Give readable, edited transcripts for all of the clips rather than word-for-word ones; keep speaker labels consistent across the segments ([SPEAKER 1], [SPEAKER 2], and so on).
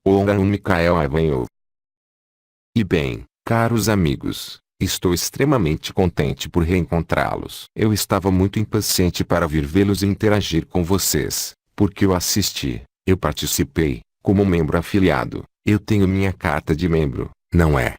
[SPEAKER 1] Om Mikael Avanho. E bem, caros amigos, estou extremamente contente por reencontrá-los. Eu estava muito impaciente para vir vê-los e interagir com vocês, porque eu assisti, eu participei, como membro afiliado, eu tenho minha carta de membro, não é?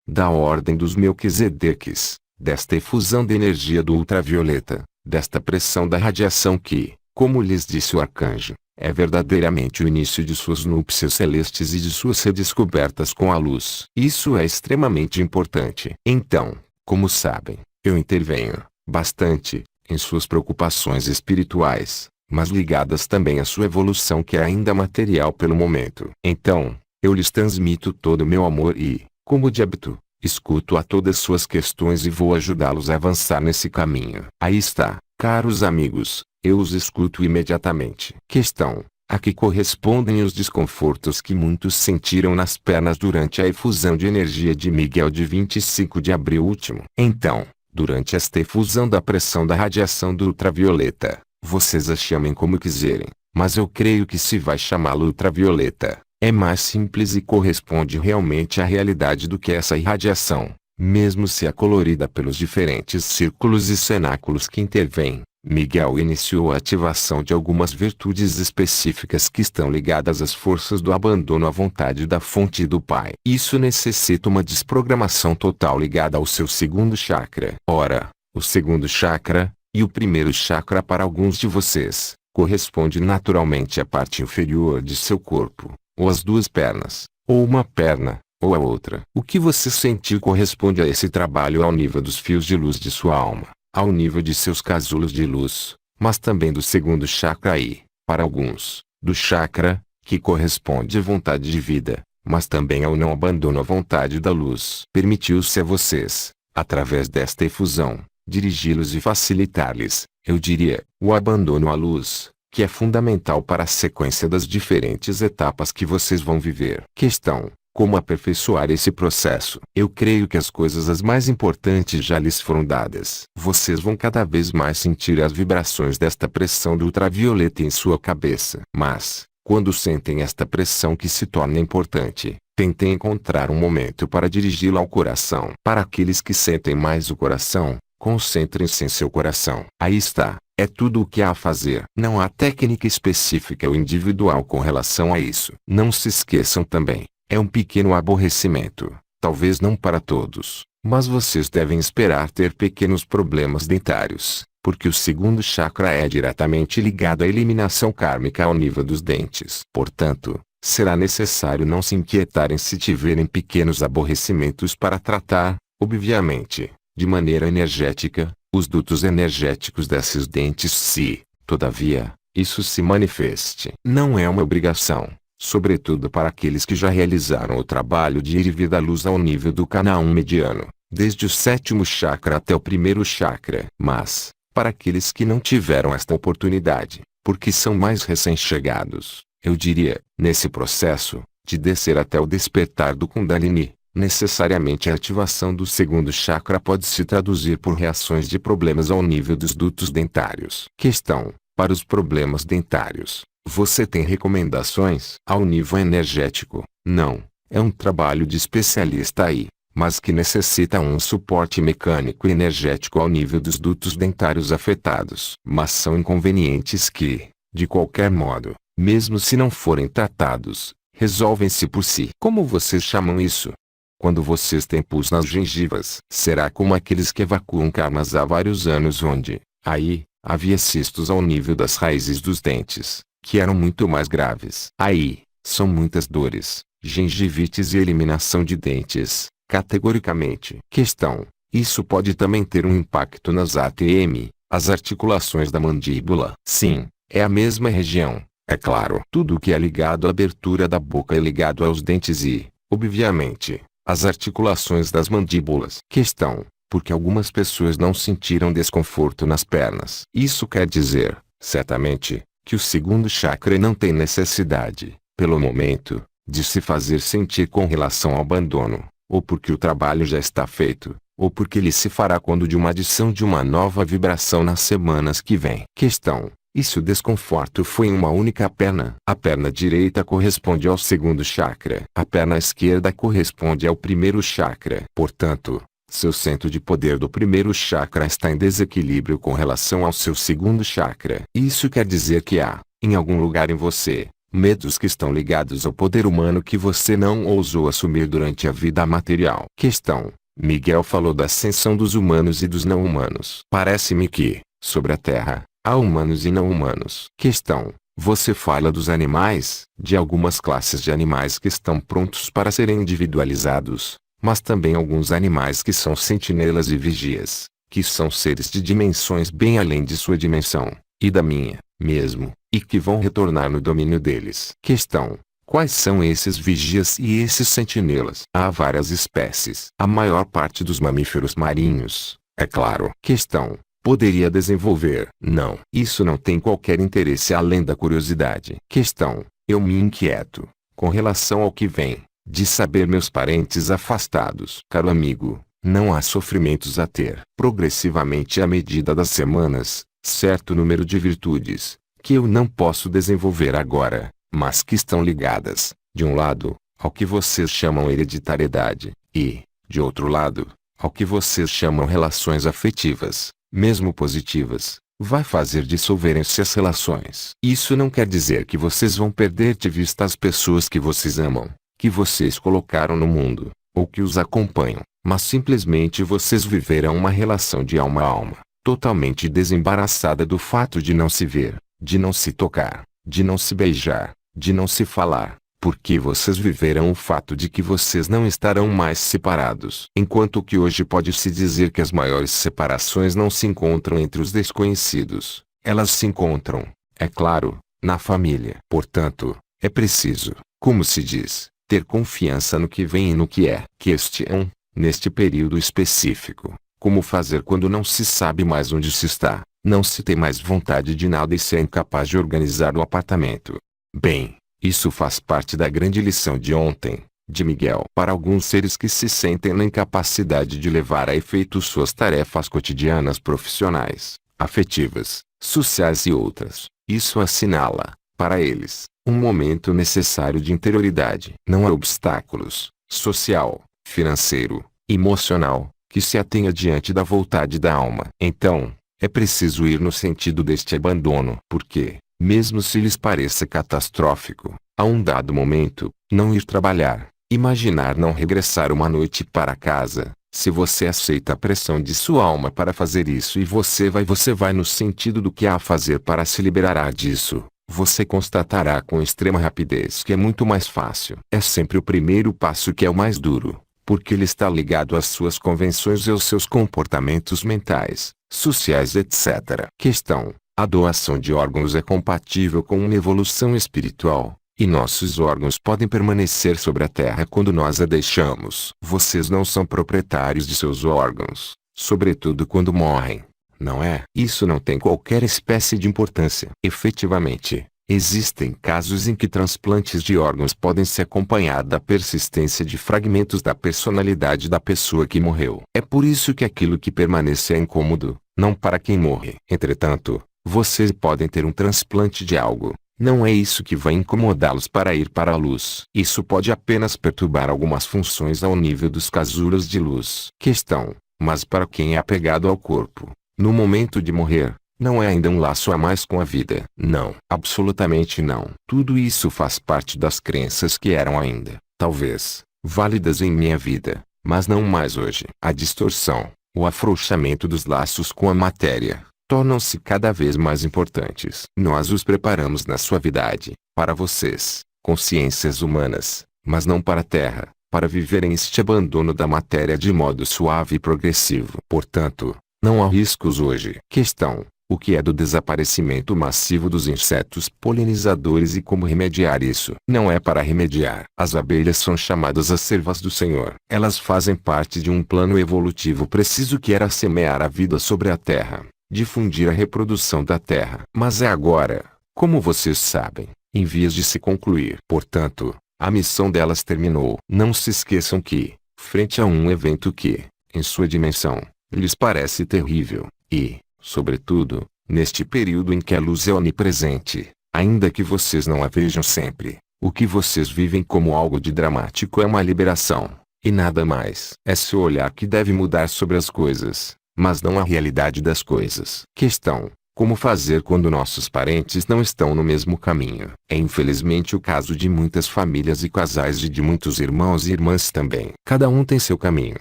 [SPEAKER 1] Da Ordem dos Melquisedeques, desta efusão de energia do ultravioleta, desta pressão da radiação que, como lhes disse o arcanjo, é verdadeiramente o início de suas núpcias celestes e de suas redescobertas com a luz. Isso é extremamente importante. Então, como sabem, eu intervenho, bastante, em suas preocupações espirituais, mas ligadas também à sua evolução que é ainda material pelo momento. Então, eu lhes transmito todo o meu amor e, como de hábito, escuto a todas suas questões e vou ajudá-los a avançar nesse caminho. Aí está, caros amigos. Eu os escuto imediatamente. Questão: a que correspondem os desconfortos que muitos sentiram nas pernas durante a efusão de energia de Miguel de 25 de abril último? Então, durante esta efusão da pressão da radiação do ultravioleta, vocês a chamem como quiserem, mas eu creio que se vai chamá-lo ultravioleta, é mais simples e corresponde realmente à realidade do que essa irradiação, mesmo se é colorida pelos diferentes círculos e cenáculos que intervêm. Miguel iniciou a ativação de algumas virtudes específicas que estão ligadas às forças do abandono à vontade da fonte e do Pai. Isso necessita uma desprogramação total ligada ao seu segundo chakra. Ora, o segundo chakra, e o primeiro chakra para alguns de vocês, corresponde naturalmente à parte inferior de seu corpo, ou às duas pernas, ou uma perna, ou a outra. O que você sentiu corresponde a esse trabalho ao nível dos fios de luz de sua alma, ao nível de seus casulos de luz, mas também do segundo chakra e, para alguns, do chakra, que corresponde à vontade de vida, mas também ao não abandono à vontade da luz. Permitiu-se a vocês, através desta efusão, dirigi-los e facilitar-lhes, eu diria, o abandono à luz, que é fundamental para a sequência das diferentes etapas que vocês vão viver. Questão: como aperfeiçoar esse processo? Eu creio que as coisas as mais importantes já lhes foram dadas. Vocês vão cada vez mais sentir as vibrações desta pressão do ultravioleta em sua cabeça. Mas, quando sentem esta pressão que se torna importante, tentem encontrar um momento para dirigi-la ao coração. Para aqueles que sentem mais o coração, concentrem-se em seu coração. Aí está. É tudo o que há a fazer. Não há técnica específica ou individual com relação a isso. Não se esqueçam também. É um pequeno aborrecimento, talvez não para todos, mas vocês devem esperar ter pequenos problemas dentários, porque o segundo chakra é diretamente ligado à eliminação kármica ao nível dos dentes. Portanto, será necessário não se inquietarem se tiverem pequenos aborrecimentos para tratar, obviamente, de maneira energética, os dutos energéticos desses dentes se, todavia, isso se manifeste. Não é uma obrigação. Sobretudo para aqueles que já realizaram o trabalho de ir e vir da luz ao nível do canal mediano, desde o sétimo chakra até o primeiro chakra. Mas, para aqueles que não tiveram esta oportunidade, porque são mais recém-chegados, eu diria, nesse processo, de descer até o despertar do Kundalini, necessariamente a ativação do segundo chakra pode se traduzir por reações de problemas ao nível dos dutos dentários. Questão: para os problemas dentários, você tem recomendações? Ao nível energético, não. É um trabalho de especialista aí, mas que necessita um suporte mecânico e energético ao nível dos dutos dentários afetados. Mas são inconvenientes que, de qualquer modo, mesmo se não forem tratados, resolvem-se por si. Como vocês chamam isso? Quando vocês têm pus nas gengivas, será como aqueles que evacuam karmas há vários anos onde, aí, havia cistos ao nível das raízes dos dentes, que eram muito mais graves. Aí, são muitas dores, gengivites e eliminação de dentes, categoricamente. Questão: isso pode também ter um impacto nas ATM, as articulações da mandíbula? Sim, é a mesma região, é claro. Tudo o que é ligado à abertura da boca é ligado aos dentes e, obviamente, às articulações das mandíbulas. Questão: porque algumas pessoas não sentiram desconforto nas pernas. Isso quer dizer, certamente, que o segundo chakra não tem necessidade, pelo momento, de se fazer sentir com relação ao abandono, ou porque o trabalho já está feito, ou porque ele se fará quando de uma adição de uma nova vibração nas semanas que vêm. Questão: E se o desconforto foi em uma única perna? A perna direita corresponde ao segundo chakra. A perna esquerda corresponde ao primeiro chakra. Portanto, seu centro de poder do primeiro chakra está em desequilíbrio com relação ao seu segundo chakra. Isso quer dizer que há, em algum lugar em você, medos que estão ligados ao poder humano que você não ousou assumir durante a vida material. Questão: Miguel falou da ascensão dos humanos e dos não-humanos. Parece-me que, sobre a Terra, há humanos e não-humanos. Questão: você fala dos animais, de algumas classes de animais que estão prontos para serem individualizados, mas também alguns animais que são sentinelas e vigias, que são seres de dimensões bem além de sua dimensão, e da minha, mesmo, e que vão retornar no domínio deles. Questão: quais são esses vigias e esses sentinelas? Há várias espécies. A maior parte dos mamíferos marinhos, é claro. Questão: poderia desenvolver? Não. Isso não tem qualquer interesse além da curiosidade. Questão: eu me inquieto, com relação ao que vem, de saber meus parentes afastados. Caro amigo, não há sofrimentos a ter. Progressivamente à medida das semanas, certo número de virtudes, que eu não posso desenvolver agora, mas que estão ligadas, de um lado, ao que vocês chamam hereditariedade, e, de outro lado, ao que vocês chamam relações afetivas, mesmo positivas, vai fazer dissolverem-se as relações. Isso não quer dizer que vocês vão perder de vista as pessoas que vocês amam, que vocês colocaram no mundo, ou que os acompanham, mas simplesmente vocês viverão uma relação de alma a alma, totalmente desembaraçada do fato de não se ver, de não se tocar, de não se beijar, de não se falar, porque vocês viverão o fato de que vocês não estarão mais separados. Enquanto que hoje pode-se dizer que as maiores separações não se encontram entre os desconhecidos, elas se encontram, é claro, na família. Portanto, é preciso, como se diz, ter confiança no que vem e no que é. Questão: neste período específico, como fazer quando não se sabe mais onde se está, não se tem mais vontade de nada e se é incapaz de organizar o apartamento? Bem, isso faz parte da grande lição de ontem, de Miguel. Para alguns seres que se sentem na incapacidade de levar a efeito suas tarefas cotidianas profissionais, afetivas, sociais e outras, isso assinala, para eles, um momento necessário de interioridade. Não há obstáculos, social, financeiro, emocional, que se atenha diante da vontade da alma. Então, é preciso ir no sentido deste abandono. Porque, mesmo se lhes pareça catastrófico, a um dado momento, não ir trabalhar, imaginar não regressar uma noite para casa, se você aceita a pressão de sua alma para fazer isso e você vai no sentido do que há a fazer para se liberar disso, você constatará com extrema rapidez que é muito mais fácil. É sempre o primeiro passo que é o mais duro, porque ele está ligado às suas convenções e aos seus comportamentos mentais, sociais, etc. Questão: a doação de órgãos é compatível com uma evolução espiritual, e nossos órgãos podem permanecer sobre a Terra quando nós a deixamos. Vocês não são proprietários de seus órgãos, sobretudo quando morrem, não é? Isso não tem qualquer espécie de importância. Efetivamente, existem casos em que transplantes de órgãos podem se acompanhar da persistência de fragmentos da personalidade da pessoa que morreu. É por isso que aquilo que permanece é incômodo, não para quem morre. Entretanto, vocês podem ter um transplante de algo. Não é isso que vai incomodá-los para ir para a luz. Isso pode apenas perturbar algumas funções ao nível dos casulos de luz. Questão: mas para quem é apegado ao corpo, no momento de morrer, não é ainda um laço a mais com a vida? Não, absolutamente não. Tudo isso faz parte das crenças que eram ainda, talvez, válidas em minha vida, mas não mais hoje. A distorção, o afrouxamento dos laços com a matéria, tornam-se cada vez mais importantes. Nós os preparamos na suavidade, para vocês, consciências humanas, mas não para a Terra, para viverem este abandono da matéria de modo suave e progressivo. Portanto, não há riscos hoje. Questão: o que é do desaparecimento massivo dos insetos polinizadores e como remediar isso? Não é para remediar. As abelhas são chamadas as servas do Senhor. Elas fazem parte de um plano evolutivo preciso que era semear a vida sobre a Terra, difundir a reprodução da Terra. Mas é agora, como vocês sabem, em vias de se concluir. Portanto, a missão delas terminou. Não se esqueçam que, frente a um evento que, em sua dimensão, lhes parece terrível, e, sobretudo, Neste período em que a luz é onipresente, ainda que vocês não a vejam sempre, o que vocês vivem como algo de dramático é uma liberação, e nada mais. É seu olhar que deve mudar sobre as coisas, mas não a realidade das coisas. Questão: como fazer quando nossos parentes não estão no mesmo caminho? É infelizmente o caso de muitas famílias e casais e de muitos irmãos e irmãs também. Cada um tem seu caminho.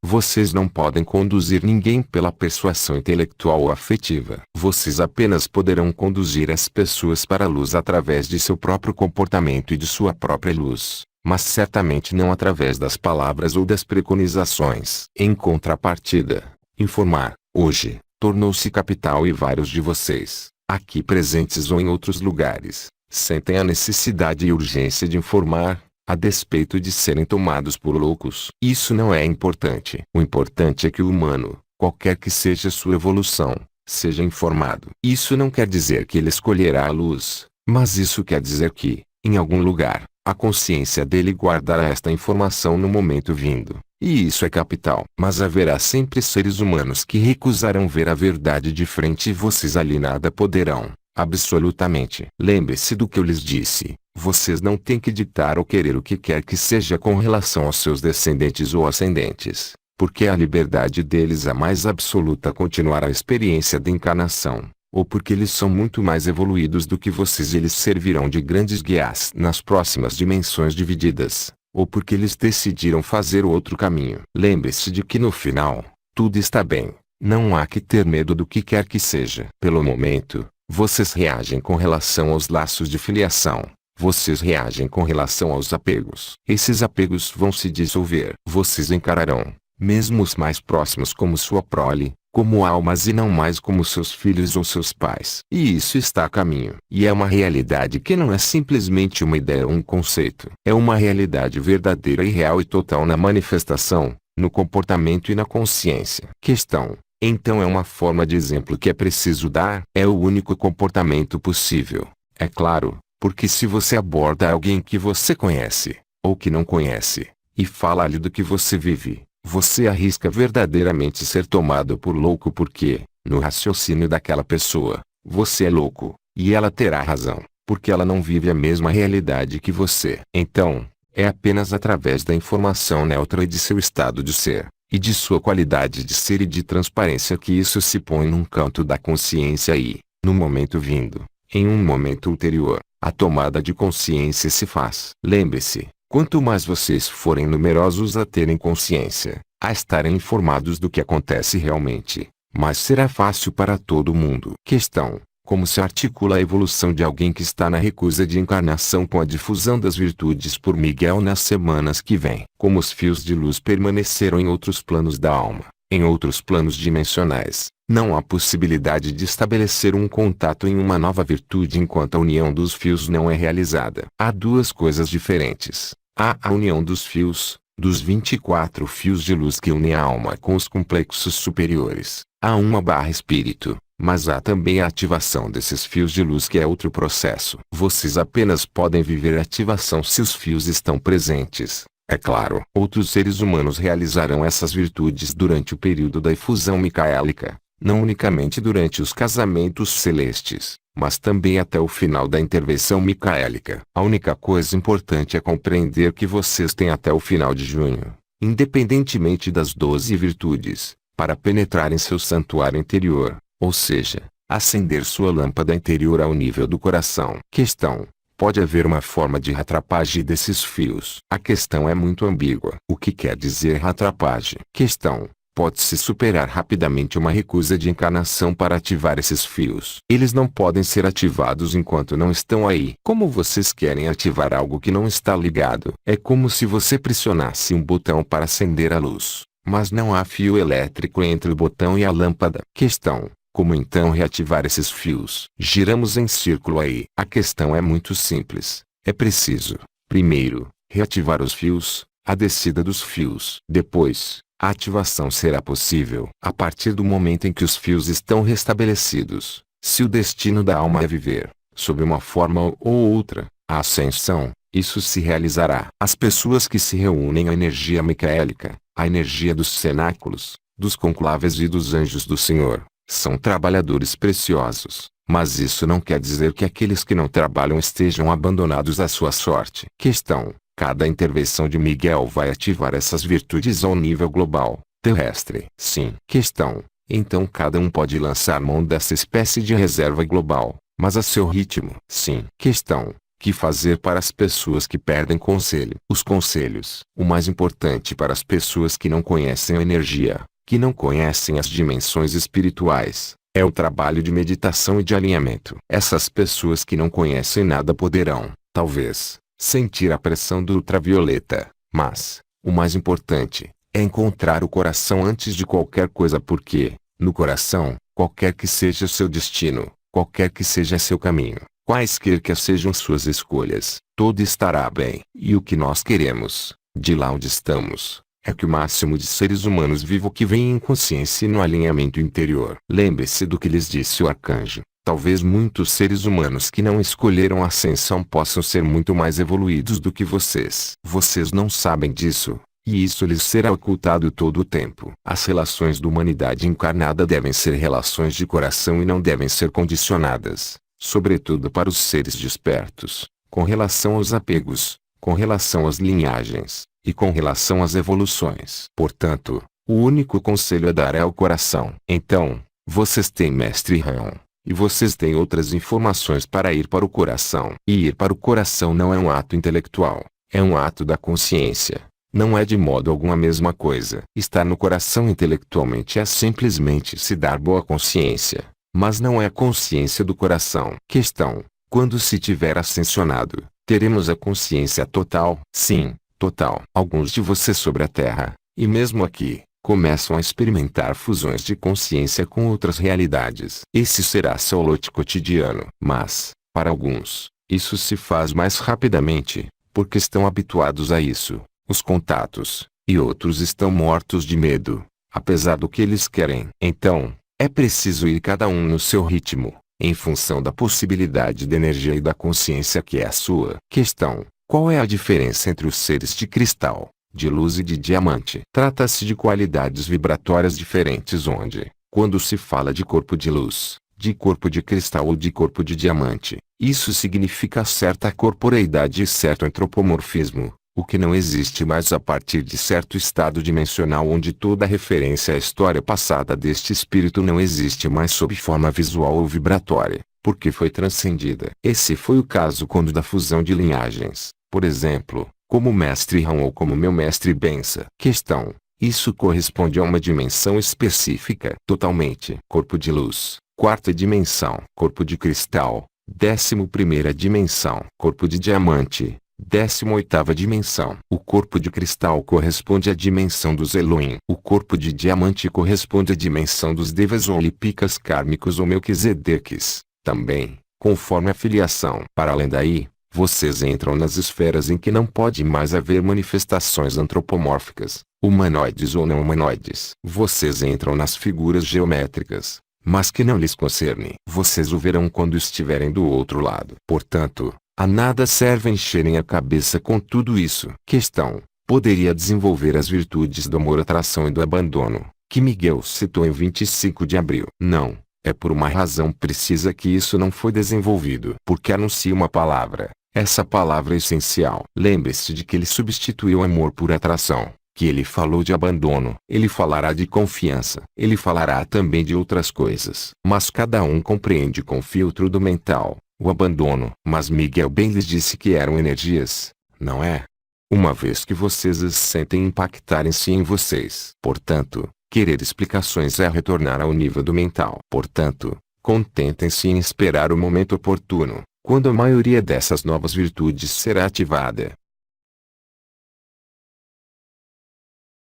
[SPEAKER 1] Vocês não podem conduzir ninguém pela persuasão intelectual ou afetiva. Vocês apenas poderão conduzir as pessoas para a luz através de seu próprio comportamento e de sua própria luz, mas certamente não através das palavras ou das preconizações. Em contrapartida, informar, hoje, tornou-se capital e vários de vocês, aqui presentes ou em outros lugares, sentem a necessidade e urgência de informar, a despeito de serem tomados por loucos. Isso não é importante. O importante é que o humano, qualquer que seja sua evolução, seja informado. Isso não quer dizer que ele escolherá a luz, mas isso quer dizer que, em algum lugar, a consciência dele guardará esta informação no momento vindo. E isso é capital. Mas haverá sempre seres humanos que recusarão ver a verdade de frente e vocês ali nada poderão, absolutamente. Lembre-se do que eu lhes disse. Vocês não têm que ditar ou querer o que quer que seja com relação aos seus descendentes ou ascendentes, porque a liberdade deles é mais absoluta continuar a experiência da encarnação, ou porque eles são muito mais evoluídos do que vocês e eles servirão de grandes guias nas próximas dimensões divididas, ou porque eles decidiram fazer outro caminho. Lembre-se de que no final, tudo está bem, não há que ter medo do que quer que seja. Pelo momento, vocês reagem com relação aos laços de filiação, vocês reagem com relação aos apegos. Esses apegos vão se dissolver. Vocês encararão, mesmo os mais próximos como sua prole, como almas e não mais como seus filhos ou seus pais. E isso está a caminho. E é uma realidade que não é simplesmente uma ideia ou um conceito. É uma realidade verdadeira e real e total na manifestação, no comportamento e na consciência. Questão: então é uma forma de exemplo que é preciso dar? É o único comportamento possível. É claro, porque se você aborda alguém que você conhece, ou que não conhece, e fala-lhe do que você vive, você arrisca verdadeiramente ser tomado por louco porque, no raciocínio daquela pessoa, você é louco, e ela terá razão, porque ela não vive a mesma realidade que você. Então, é apenas através da informação neutra e de seu estado de ser, e de sua qualidade de ser e de transparência que isso se põe num canto da consciência e, no momento vindo, em um momento ulterior, a tomada de consciência se faz. Lembre-se, quanto mais vocês forem numerosos a terem consciência, a estarem informados do que acontece realmente, mais será fácil para todo mundo. Questão: como se articula a evolução de alguém que está na recusa de encarnação com a difusão das virtudes por Miguel nas semanas que vêm? Como os fios de luz permaneceram em outros planos da alma, em outros planos dimensionais, não há possibilidade de estabelecer um contato em uma nova virtude enquanto a união dos fios não é realizada. Há duas coisas diferentes. Há a união dos fios, dos 24 fios de luz que unem a alma com os complexos superiores. Há uma barra espírito, mas há também a ativação desses fios de luz que é outro processo. Vocês apenas podem viver a ativação se os fios estão presentes. É claro, outros seres humanos realizarão essas virtudes durante o período da efusão micaélica, não unicamente durante os casamentos celestes, mas também até o final da intervenção micaélica. A única coisa importante é compreender que vocês têm até o final de junho, independentemente das 12 virtudes, para penetrar em seu santuário interior, ou seja, acender sua lâmpada interior ao nível do coração. Questão: pode haver uma forma de ratrapagem desses fios? A questão é muito ambígua. O que quer dizer ratrapagem? Questão: pode-se superar rapidamente uma recusa de encarnação para ativar esses fios? Eles não podem ser ativados enquanto não estão aí. Como vocês querem ativar algo que não está ligado? É como se você pressionasse um botão para acender a luz, mas não há fio elétrico entre o botão e a lâmpada. Questão: como então reativar esses fios? Giramos em círculo aí. A questão é muito simples. É preciso, primeiro, reativar os fios, a descida dos fios. Depois, a ativação será possível a partir do momento em que os fios estão restabelecidos. Se o destino da alma é viver, sob uma forma ou outra, a ascensão, isso se realizará. As pessoas que se reúnem à energia micaélica, a energia dos cenáculos, dos conclaves e dos anjos do Senhor, São trabalhadores preciosos, mas isso não quer dizer que aqueles que não trabalham estejam abandonados à sua sorte. Questão: cada intervenção de Miguel vai ativar essas virtudes ao nível global, terrestre? Sim. Questão: então cada um pode lançar mão dessa espécie de reserva global, mas a seu ritmo? Sim. Questão: que fazer para as pessoas que perdem conselho? Os conselhos. O mais importante para as pessoas que não conhecem a energia, que não conhecem as dimensões espirituais, é o trabalho de meditação e de alinhamento. Essas pessoas que não conhecem nada poderão, talvez, sentir a pressão do ultravioleta, mas, o mais importante, é encontrar o coração antes de qualquer coisa, porque, no coração, qualquer que seja seu destino, qualquer que seja seu caminho, quaisquer que sejam suas escolhas, tudo estará bem. E o que nós queremos, de lá onde estamos, é que o máximo de seres humanos vivam que vêm em consciência e no alinhamento interior. Lembre-se do que lhes disse o arcanjo. Talvez muitos seres humanos que não escolheram a ascensão possam ser muito mais evoluídos do que vocês. Vocês não sabem disso, e isso lhes será ocultado todo o tempo. As relações da humanidade encarnada devem ser relações de coração e não devem ser condicionadas, sobretudo para os seres despertos, com relação aos apegos, com relação às linhagens, e com relação às evoluções. Portanto, o único conselho a dar é ao coração. Então, vocês têm Mestre Raon, e vocês têm outras informações para ir para o coração. E ir para o coração não é um ato intelectual, é um ato da consciência. Não é de modo algum a mesma coisa. Estar no coração intelectualmente é simplesmente se dar boa consciência, mas não é a consciência do coração. Questão: quando se tiver ascensionado, teremos a consciência total? Sim, total. Alguns de vocês sobre a Terra, e mesmo aqui, começam a experimentar fusões de consciência com outras realidades. Esse será seu lote cotidiano. Mas, para alguns, isso se faz mais rapidamente, porque estão habituados a isso, os contatos, e outros estão mortos de medo, apesar do que eles querem. Então, é preciso ir cada um no seu ritmo, em função da possibilidade de energia e da consciência que é a sua. Questão: qual é a diferença entre os seres de cristal, de luz e de diamante? Trata-se de qualidades vibratórias diferentes onde, quando se fala de corpo de luz, de corpo de cristal ou de corpo de diamante, isso significa certa corporeidade e certo antropomorfismo, o que não existe mais a partir de certo estado dimensional onde toda referência à história passada deste espírito não existe mais sob forma visual ou vibratória, porque foi transcendida. Esse foi o caso quando da fusão de linhagens, por exemplo, como o Mestre Raon ou como meu Mestre Bença. Questão: isso corresponde a uma dimensão específica? Totalmente. Corpo de luz, quarta dimensão. Corpo de cristal, 11ª dimensão. Corpo de diamante, 18ª dimensão. O corpo de cristal corresponde à dimensão dos Elohim. O corpo de diamante corresponde à dimensão dos Devas ou Lipicas kármicos ou Melquisedeques. Também, conforme a filiação. Para além daí, vocês entram nas esferas em que não pode mais haver manifestações antropomórficas, humanoides ou não humanoides. Vocês entram nas figuras geométricas, mas que não lhes concerne. Vocês o verão quando estiverem do outro lado. Portanto, a nada serve encherem a cabeça com tudo isso. Questão: poderia desenvolver as virtudes do amor, atração e do abandono, que Miguel citou em 25 de abril. Não, é por uma razão precisa que isso não foi desenvolvido. Porque anuncia uma palavra, essa palavra é essencial. Lembre-se de que ele substituiu amor por atração, que ele falou de abandono. Ele falará de confiança. Ele falará também de outras coisas. Mas cada um compreende com o filtro do mental o abandono. Mas Miguel bem lhes disse que eram energias, não é? Uma vez que vocês as sentem impactarem-se em vocês. Portanto, querer explicações é retornar ao nível do mental. Portanto, contentem-se em esperar o momento oportuno, quando a maioria dessas novas virtudes será ativada.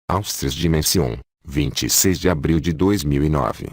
[SPEAKER 1] Aos 3 Dimensão, 26 de abril de 2009.